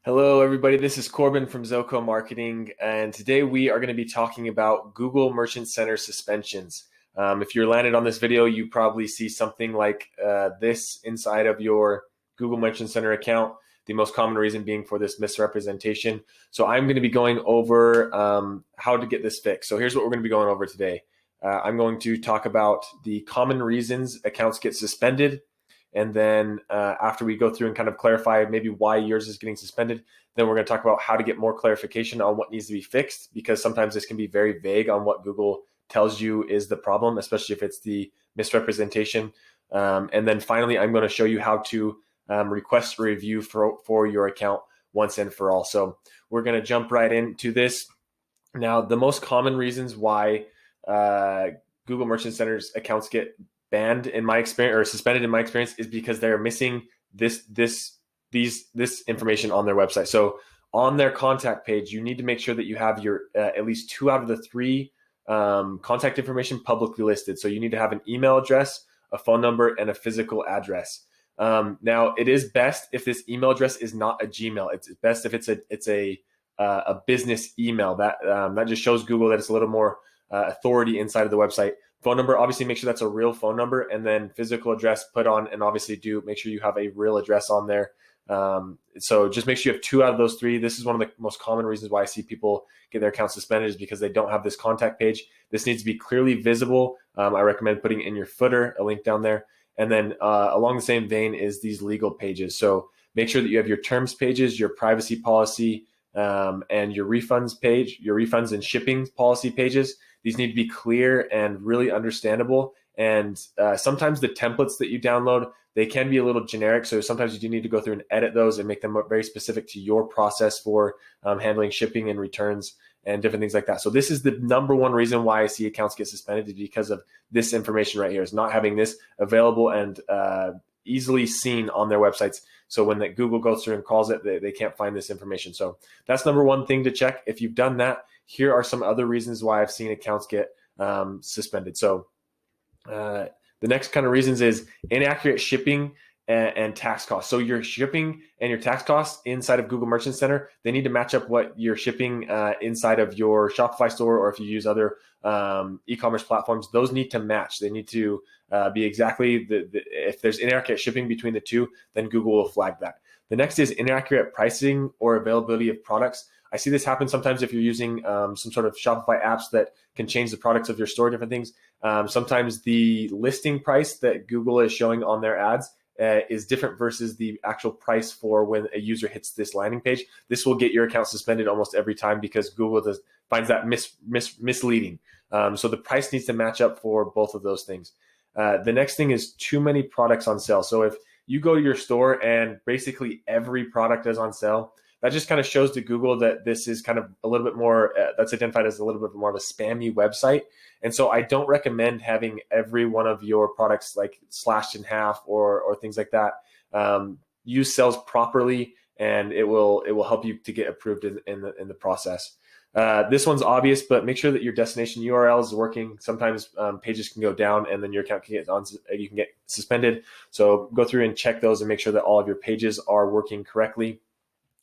Hello, everybody. This is Corbin from Zoco Marketing, and today we are going to be talking about Google Merchant Center suspensions. If you're landed on this video, you probably see something like this inside of your Google Merchant Center account, the most common reason being for this misrepresentation. So I'm going to be going over how to get this fixed. So here's what we're going to be going over today. I'm going to talk about the common reasons accounts get suspended. And then after we go through and kind of clarify maybe why yours is getting suspended, then we're going to talk about how to get more clarification on what needs to be fixed, because sometimes this can be very vague on what Google tells you is the problem, especially if it's the misrepresentation. And then finally, I'm going to show you how to request a review for your account once and for all. So we're going to jump right into this. Now, the most common reasons why Google Merchant Center's accounts get banned in my experience, or suspended in my experience, is because they're missing this information on their website. So on their contact page, you need to make sure that you have your at least 2 out of the 3 contact information publicly listed. So you need to have an email address, a phone number, and a physical address. Now, it is best if this email address is not a Gmail. It's best if it's a business email. That just shows Google that it's a little more authority inside of the website. Phone number, obviously make sure that's a real phone number, and then physical address put on, and obviously make sure you have a real address on there. So just make sure you have 2 out of those 3. This is one of the most common reasons why I see people get their accounts suspended, is because they don't have this contact page. This needs to be clearly visible. I recommend putting in your footer a link down there. And then along the same vein is these legal pages. So make sure that you have your terms pages, your privacy policy, and your refunds page, your refunds and shipping policy pages. These need to be clear and really understandable. And sometimes the templates that you download, they can be a little generic. So sometimes you do need to go through and edit those and make them very specific to your process for handling shipping and returns and different things like that. So this is the number one reason why I see accounts get suspended, is because of this information right here, is not having this available and easily seen on their websites. So when that Google goes through and calls it, they can't find this information. So that's number one thing to check. If you've done that, here are some other reasons why I've seen accounts get suspended. So the next kind of reasons is inaccurate shipping and tax costs. So your shipping and your tax costs inside of Google Merchant Center, they need to match up what you're shipping inside of your Shopify store, or if you use other e-commerce platforms, those need to match. They need to be exactly if there's inaccurate shipping between the two, then Google will flag that. The next is inaccurate pricing or availability of products. I see this happen sometimes if you're using some sort of Shopify apps that can change the products of your store, different things. Sometimes the listing price that Google is showing on their ads is different versus the actual price for when a user hits this landing page. This will get your account suspended almost every time, because Google finds that misleading. So the price needs to match up for both of those things. The next thing is too many products on sale. So if you go to your store and basically every product is on sale, that just kind of shows to Google that this is kind of a little bit more, that's identified as a little bit more of a spammy website. And so I don't recommend having every one of your products like slashed in half or things like that. Use sales properly, and it will help you to get approved in the process. This one's obvious, but make sure that your destination URL is working. Sometimes pages can go down, and then your account you can get suspended. So go through and check those and make sure that all of your pages are working correctly.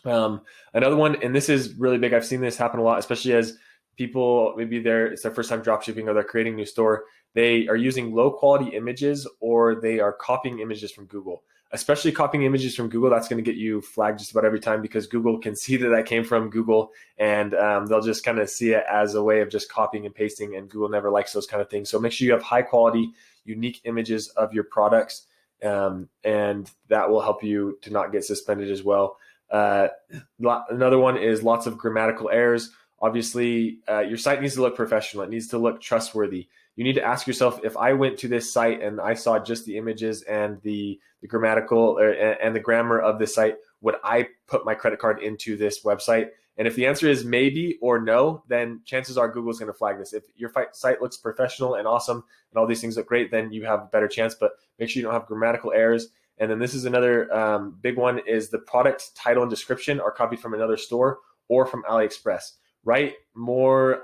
Another one, and this is really big, I've seen this happen a lot, especially as people, maybe it's their first time drop shipping, or they're creating a new store. They are using low quality images, or they are copying images from Google. Especially copying images from Google, that's going to get you flagged just about every time, because Google can see that came from Google, and they'll just kind of see it as a way of just copying and pasting, and Google never likes those kind of things. So make sure you have high quality, unique images of your products, and that will help you to not get suspended as well. Another one is lots of grammatical errors. Obviously, your site needs to look professional. It needs to look trustworthy. You need to ask yourself, if I went to this site and I saw just the images and the grammatical and the grammar of this site, would I put my credit card into this website? And if the answer is maybe or no, then chances are Google's going to flag this. If your site looks professional and awesome and all these things look great, then you have a better chance. But make sure you don't have grammatical errors. And then this is another big one, is the product title and description are copied from another store or from AliExpress. Right? More,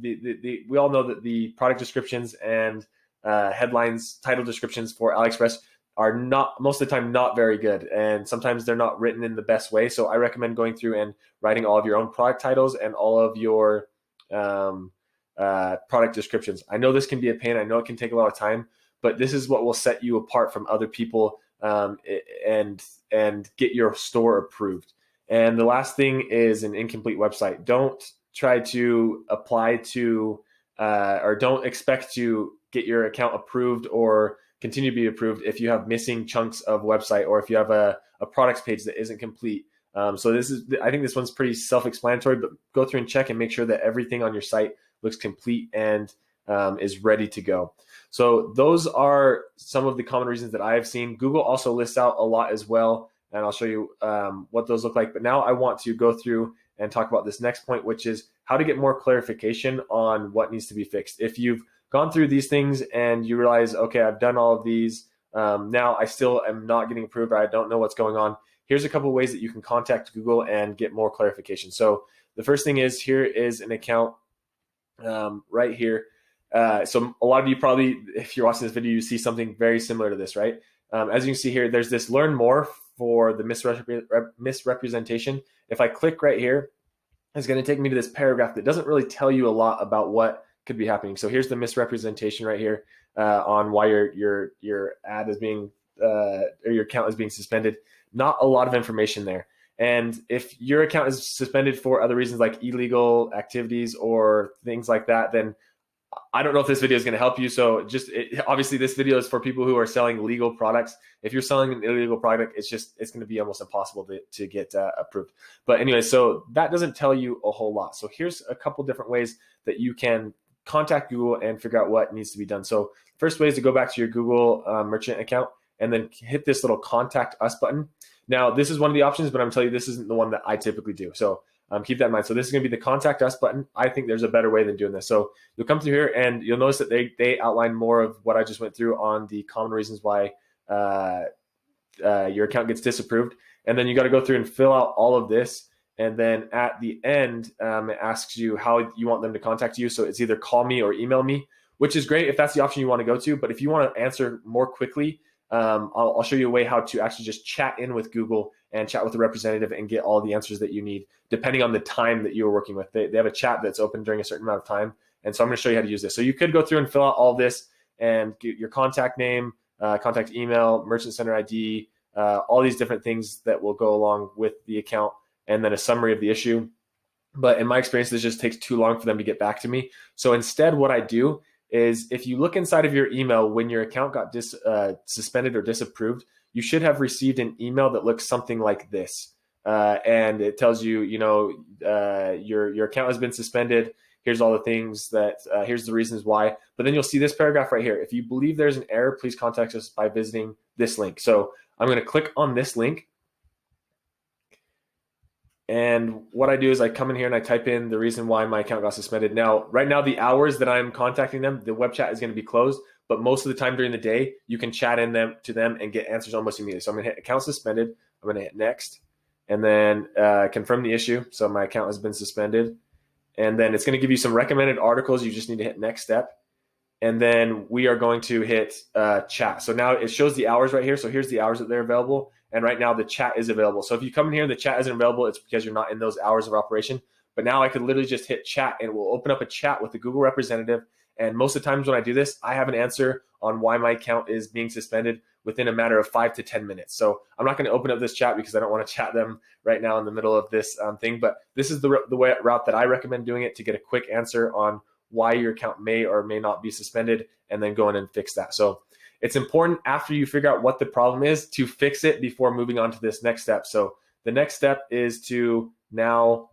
we all know that the product descriptions and headlines, title descriptions for AliExpress, are not, most of the time, not very good, and sometimes they're not written in the best way. So I recommend going through and writing all of your own product titles and all of your um, product descriptions. I know this can be a pain. I know it can take a lot of time, but this is what will set you apart from other people, and get your store approved. And the last thing is an incomplete website. Don't try to apply to or don't expect to get your account approved or continue to be approved if you have missing chunks of website, or if you have a products page that isn't complete. So I think this one's pretty self-explanatory, but go through and check and make sure that everything on your site looks complete and is ready to go. So those are some of the common reasons that I have seen. Google also lists out a lot as well, and I'll show you what those look like. But now I want to go through and talk about this next point, which is how to get more clarification on what needs to be fixed. If you've gone through these things and you realize, okay, I've done all of these, now I still am not getting approved, or I don't know what's going on, here's a couple of ways that you can contact Google and get more clarification. So the first thing is, here is an account right here. So a lot of you probably, if you're watching this video, you see something very similar to this, right? As you can see here, there's this learn more for the misrepresentation. If I click right here, it's going to take me to this paragraph that doesn't really tell you a lot about what could be happening. So here's the misrepresentation right here on why your ad is being or your account is being suspended. Not a lot of information there. And if your account is suspended for other reasons like illegal activities or things like that, then I don't know if this video is going to help you. So obviously this video is for people who are selling legal products. If you're selling an illegal product, it's going to be almost impossible to get approved. But anyway, so that doesn't tell you a whole lot. So here's a couple different ways that you can contact Google and figure out what needs to be done. So first way is to go back to your Google merchant account and then hit this little contact us button. Now this is one of the options, but I'm telling you, this isn't the one that I typically do. So keep that in mind. So this is going to be the contact us button. I think there's a better way than doing this. So you'll come through here and you'll notice that they outline more of what I just went through on the common reasons why your account gets disapproved. And then you got to go through and fill out all of this. And then at the end, it asks you how you want them to contact you. So it's either call me or email me, which is great if that's the option you want to go to. But if you want to answer more quickly, I'll show you a way how to actually just chat in with Google and chat with the representative and get all the answers that you need, depending on the time that you're working with. They have a chat that's open during a certain amount of time. And so I'm going to show you how to use this. So you could go through and fill out all this and get your contact name, contact email, merchant center ID, all these different things that will go along with the account, and then a summary of the issue. But in my experience, this just takes too long for them to get back to me. So instead, what I do is, if you look inside of your email when your account got suspended or disapproved, you should have received an email that looks something like this. And it tells you, your account has been suspended. Here's all the things that, here's the reasons why. But then you'll see this paragraph right here. If you believe there's an error, please contact us by visiting this link. So I'm going to click on this link. And what I do is I come in here and I type in the reason why my account got suspended. Now, right now, the hours that I'm contacting them, the web chat is going to be closed. But most of the time during the day, you can chat to them and get answers almost immediately. So I'm going to hit account suspended. I'm going to hit next, and then confirm the issue. So my account has been suspended. And then it's going to give you some recommended articles. You just need to hit next step. And then we are going to hit chat. So now it shows the hours right here. So here's the hours that they're available. And right now the chat is available. So if you come in here and the chat isn't available, it's because you're not in those hours of operation. But now I could literally just hit chat and it will open up a chat with the Google representative. And most of the times when I do this, I have an answer on why my account is being suspended within a matter of 5 to 10 minutes. So I'm not going to open up this chat because I don't want to chat them right now in the middle of this thing. But this is the route that I recommend doing it, to get a quick answer on why your account may or may not be suspended, and then go in and fix that. So it's important, after you figure out what the problem is, to fix it before moving on to this next step. So the next step is to now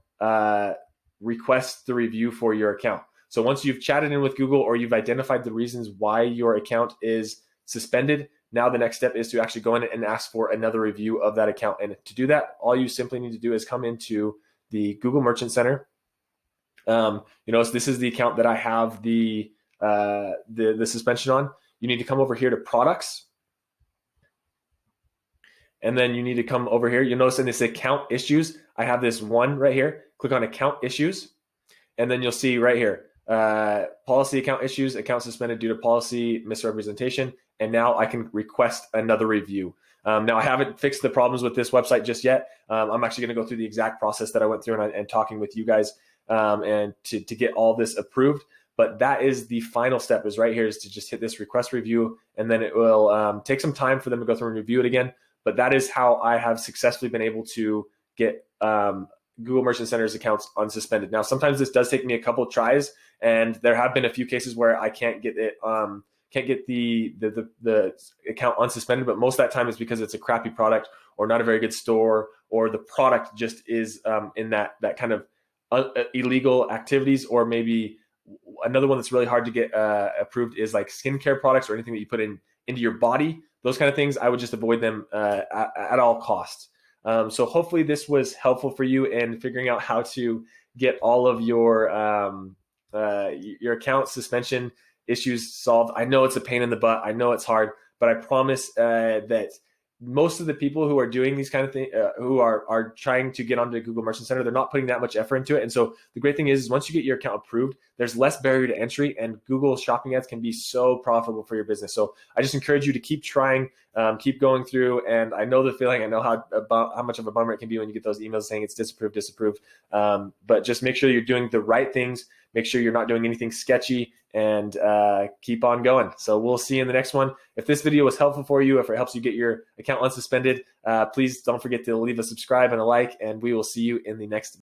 request the review for your account. So once you've chatted in with Google or you've identified the reasons why your account is suspended, now the next step is to actually go in and ask for another review of that account. And to do that, all you simply need to do is come into the Google Merchant Center. So this is the account that I have the suspension on. You need to come over here to products. And then you need to come over here. You'll notice in this account issues, I have this one right here. Click on account issues. And then you'll see right here, policy account issues, account suspended due to policy misrepresentation. and now I can request another review. Now, I haven't fixed the problems with this website just yet. I'm actually going to go through the exact process that I went through and talking with you guys and to get all this approved. But that is the final step, is right here, is to just hit this request review, and then it will take some time for them to go through and review it again. But that is how I have successfully been able to get Google Merchant Center's accounts unsuspended. Now, sometimes this does take me a couple of tries, and there have been a few cases where I can't get it, can't get the account unsuspended, but most of that time is because it's a crappy product or not a very good store, or the product just is in that kind of illegal activities. Or maybe another one that's really hard to get approved is like skincare products or anything that you put into your body. Those kind of things, I would just avoid them at all costs. So hopefully this was helpful for you in figuring out how to get all of your account suspension issues solved. I know it's a pain in the butt. I know it's hard, but I promise that most of the people who are doing these kind of things, who are trying to get onto Google Merchant Center, they're not putting that much effort into it. And so the great thing is once you get your account approved, there's less barrier to entry, and Google Shopping ads can be so profitable for your business. So I just encourage you to keep trying, keep going through. And I know the feeling. I know how much of a bummer it can be when you get those emails saying it's disapproved. But just make sure you're doing the right things. Make sure you're not doing anything sketchy, and keep on going. So we'll see you in the next one. If this video was helpful for you, if it helps you get your account unsuspended, please don't forget to leave a subscribe and a like, and we will see you in the next video.